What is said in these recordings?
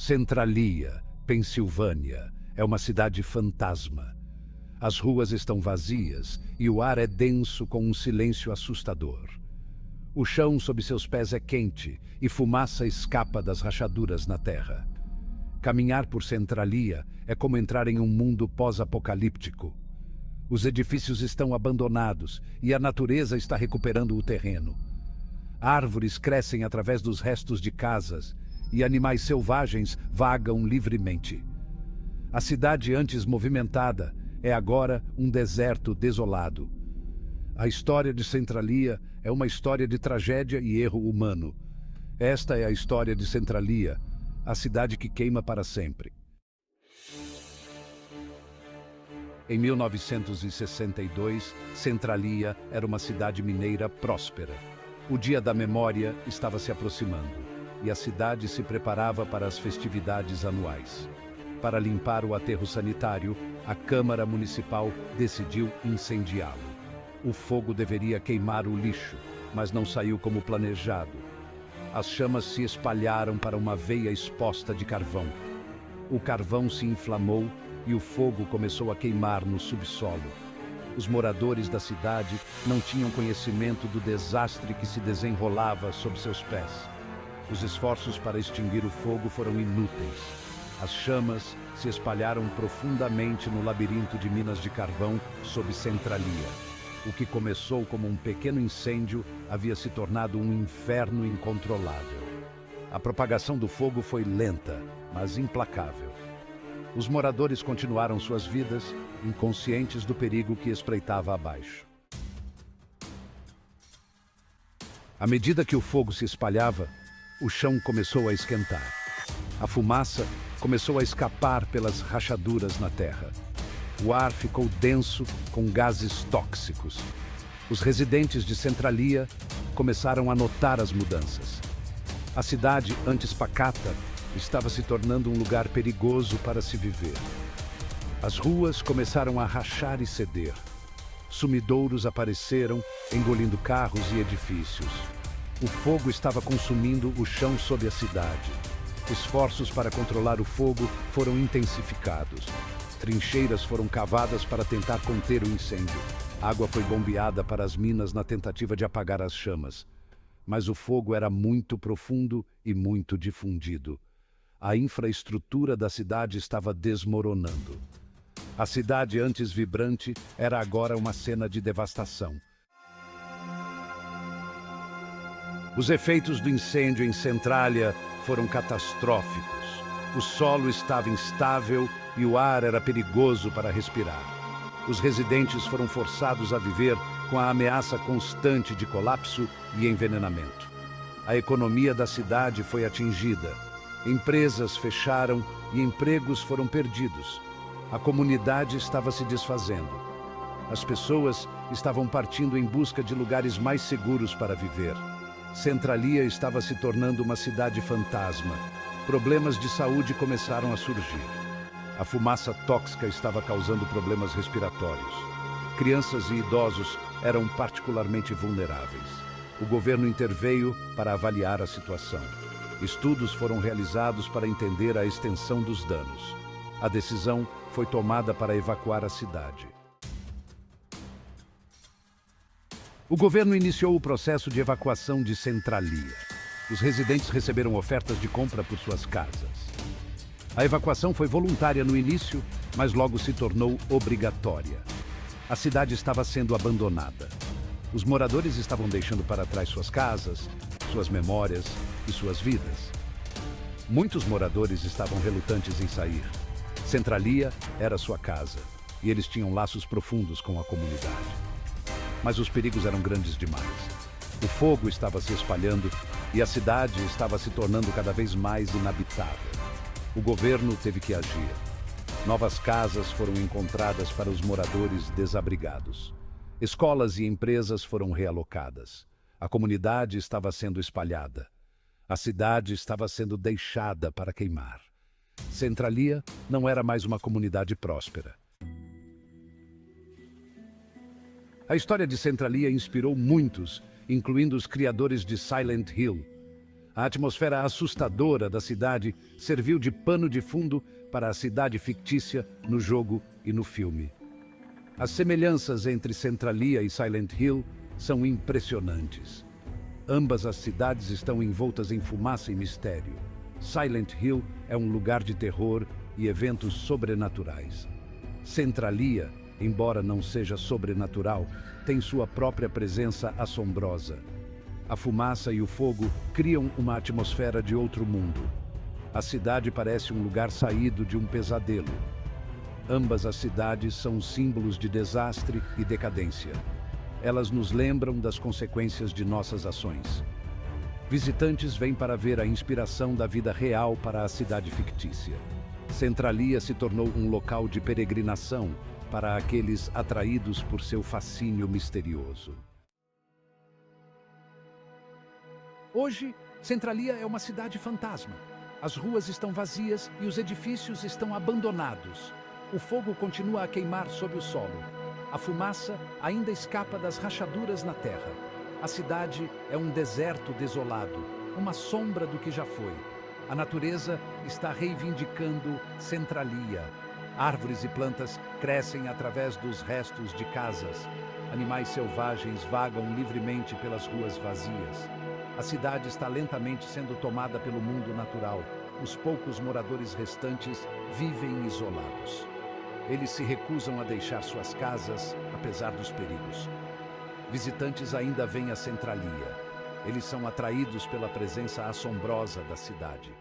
Centralia, Pensilvânia, é uma cidade fantasma. As ruas estão vazias e o ar é denso com um silêncio assustador. O chão sob seus pés é quente e fumaça escapa das rachaduras na terra. Caminhar por Centralia é como entrar em um mundo pós-apocalíptico. Os edifícios estão abandonados e a natureza está recuperando o terreno. Árvores crescem através dos restos de casas e animais selvagens vagam livremente. A cidade antes movimentada é agora um deserto desolado. A história de Centralia é uma história de tragédia e erro humano. Esta é a história de Centralia, a cidade que queima para sempre. Em 1962, Centralia era uma cidade mineira próspera. O Dia da Memória estava se aproximando e a cidade se preparava para as festividades anuais. Para limpar o aterro sanitário, a Câmara Municipal decidiu incendiá-lo. O fogo deveria queimar o lixo, mas não saiu como planejado. As chamas se espalharam para uma veia exposta de carvão. O carvão se inflamou e o fogo começou a queimar no subsolo. Os moradores da cidade não tinham conhecimento do desastre que se desenrolava sob seus pés. Os esforços para extinguir o fogo foram inúteis. As chamas se espalharam profundamente no labirinto de minas de carvão sob Centralia. O que começou como um pequeno incêndio havia se tornado um inferno incontrolável. A propagação do fogo foi lenta, mas implacável. Os moradores continuaram suas vidas, inconscientes do perigo que espreitava abaixo. À medida que o fogo se espalhava, o chão começou a esquentar. A fumaça começou a escapar pelas rachaduras na terra. O ar ficou denso com gases tóxicos. Os residentes de Centralia começaram a notar as mudanças. A cidade, antes pacata, estava se tornando um lugar perigoso para se viver. As ruas começaram a rachar e ceder. Sumidouros apareceram, engolindo carros e edifícios. O fogo estava consumindo o chão sob a cidade. Esforços para controlar o fogo foram intensificados. Trincheiras foram cavadas para tentar conter o incêndio. Água foi bombeada para as minas na tentativa de apagar as chamas. Mas o fogo era muito profundo e muito difundido. A infraestrutura da cidade estava desmoronando. A cidade, antes vibrante, era agora uma cena de devastação. Os efeitos do incêndio em Centralia foram catastróficos. O solo estava instável e o ar era perigoso para respirar. Os residentes foram forçados a viver com a ameaça constante de colapso e envenenamento. A economia da cidade foi atingida. Empresas fecharam e empregos foram perdidos. A comunidade estava se desfazendo. As pessoas estavam partindo em busca de lugares mais seguros para viver. Centralia estava se tornando uma cidade fantasma. Problemas de saúde começaram a surgir. A fumaça tóxica estava causando problemas respiratórios. Crianças e idosos eram particularmente vulneráveis. O governo interveio para avaliar a situação. Estudos foram realizados para entender a extensão dos danos. A decisão foi tomada para evacuar a cidade. O governo iniciou o processo de evacuação de Centralia. Os residentes receberam ofertas de compra por suas casas. A evacuação foi voluntária no início, mas logo se tornou obrigatória. A cidade estava sendo abandonada. Os moradores estavam deixando para trás suas casas, suas memórias e suas vidas. Muitos moradores estavam relutantes em sair. Centralia era sua casa e eles tinham laços profundos com a comunidade. Mas os perigos eram grandes demais. O fogo estava se espalhando e a cidade estava se tornando cada vez mais inabitável. O governo teve que agir. Novas casas foram encontradas para os moradores desabrigados. Escolas e empresas foram realocadas. A comunidade estava sendo espalhada. A cidade estava sendo deixada para queimar. Centralia não era mais uma comunidade próspera. A história de Centralia inspirou muitos, incluindo os criadores de Silent Hill. A atmosfera assustadora da cidade serviu de pano de fundo para a cidade fictícia no jogo e no filme. As semelhanças entre Centralia e Silent Hill são impressionantes. Ambas as cidades estão envoltas em fumaça e mistério. Silent Hill é um lugar de terror e eventos sobrenaturais. Centralia, embora não seja sobrenatural, tem sua própria presença assombrosa. A fumaça e o fogo criam uma atmosfera de outro mundo. A cidade parece um lugar saído de um pesadelo. Ambas as cidades são símbolos de desastre e decadência. Elas nos lembram das consequências de nossas ações. Visitantes vêm para ver a inspiração da vida real para a cidade fictícia. Centralia se tornou um local de peregrinação para aqueles atraídos por seu fascínio misterioso. Hoje, Centralia é uma cidade fantasma. As ruas estão vazias e os edifícios estão abandonados. O fogo continua a queimar sob o solo. A fumaça ainda escapa das rachaduras na terra. A cidade é um deserto desolado, uma sombra do que já foi. A natureza está reivindicando Centralia. Árvores e plantas crescem através dos restos de casas. Animais selvagens vagam livremente pelas ruas vazias. A cidade está lentamente sendo tomada pelo mundo natural. Os poucos moradores restantes vivem isolados. Eles se recusam a deixar suas casas, apesar dos perigos. Visitantes ainda vêm a Centralia. Eles são atraídos pela presença assombrosa da cidade.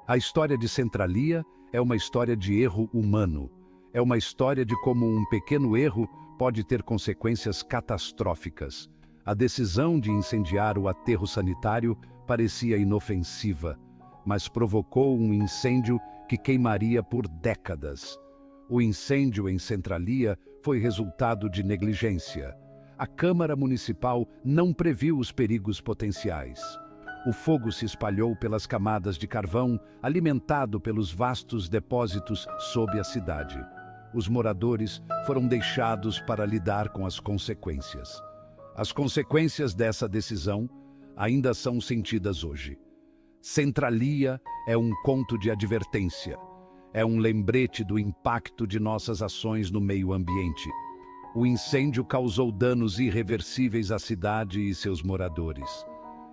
A história de Centralia é uma história de erro humano. É uma história de como um pequeno erro pode ter consequências catastróficas. A decisão de incendiar o aterro sanitário parecia inofensiva, mas provocou um incêndio que queimaria por décadas. O incêndio em Centralia foi resultado de negligência. A Câmara Municipal não previu os perigos potenciais. O fogo se espalhou pelas camadas de carvão, alimentado pelos vastos depósitos sob a cidade. Os moradores foram deixados para lidar com as consequências. As consequências dessa decisão ainda são sentidas hoje. Centralia é um conto de advertência. É um lembrete do impacto de nossas ações no meio ambiente. O incêndio causou danos irreversíveis à cidade e seus moradores.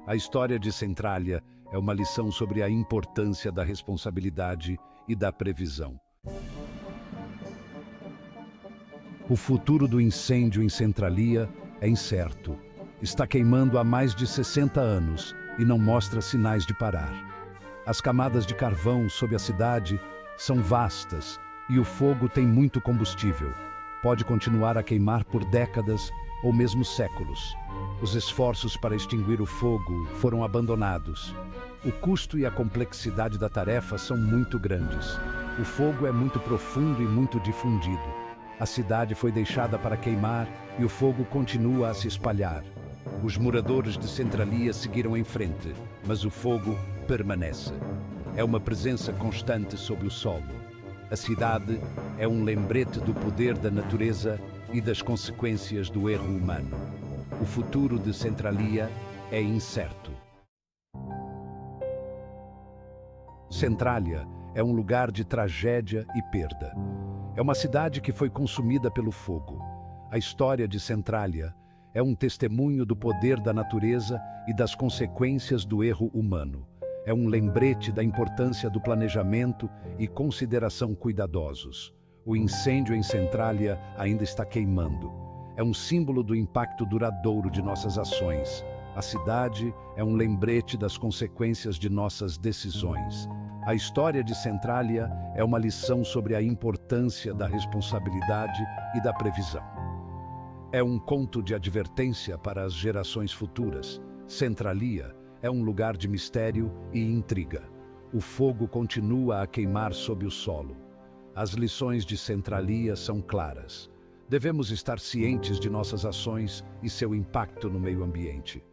A história de Centralia é uma lição sobre a importância da responsabilidade e da previsão. O futuro do incêndio em Centralia é incerto. Está queimando há mais de 60 anos e não mostra sinais de parar. As camadas de carvão sob a cidade são vastas e o fogo tem muito combustível. Pode continuar a queimar por décadas ou mesmo séculos. Os esforços para extinguir o fogo foram abandonados. O custo e a complexidade da tarefa são muito grandes. O fogo é muito profundo e muito difundido. A cidade foi deixada para queimar e o fogo continua a se espalhar. Os moradores de Centralia seguiram em frente, mas o fogo permanece. É uma presença constante sob o solo. A cidade é um lembrete do poder da natureza e das consequências do erro humano. O futuro de Centralia é incerto. Centralia é um lugar de tragédia e perda. É uma cidade que foi consumida pelo fogo. A história de Centralia é um testemunho do poder da natureza e das consequências do erro humano. É um lembrete da importância do planejamento e consideração cuidadosos. O incêndio em Centralia ainda está queimando. É um símbolo do impacto duradouro de nossas ações. A cidade é um lembrete das consequências de nossas decisões. A história de Centralia é uma lição sobre a importância da responsabilidade e da previsão. É um conto de advertência para as gerações futuras. Centralia é um lugar de mistério e intriga. O fogo continua a queimar sob o solo. As lições de Centralia são claras. Devemos estar cientes de nossas ações e seu impacto no meio ambiente.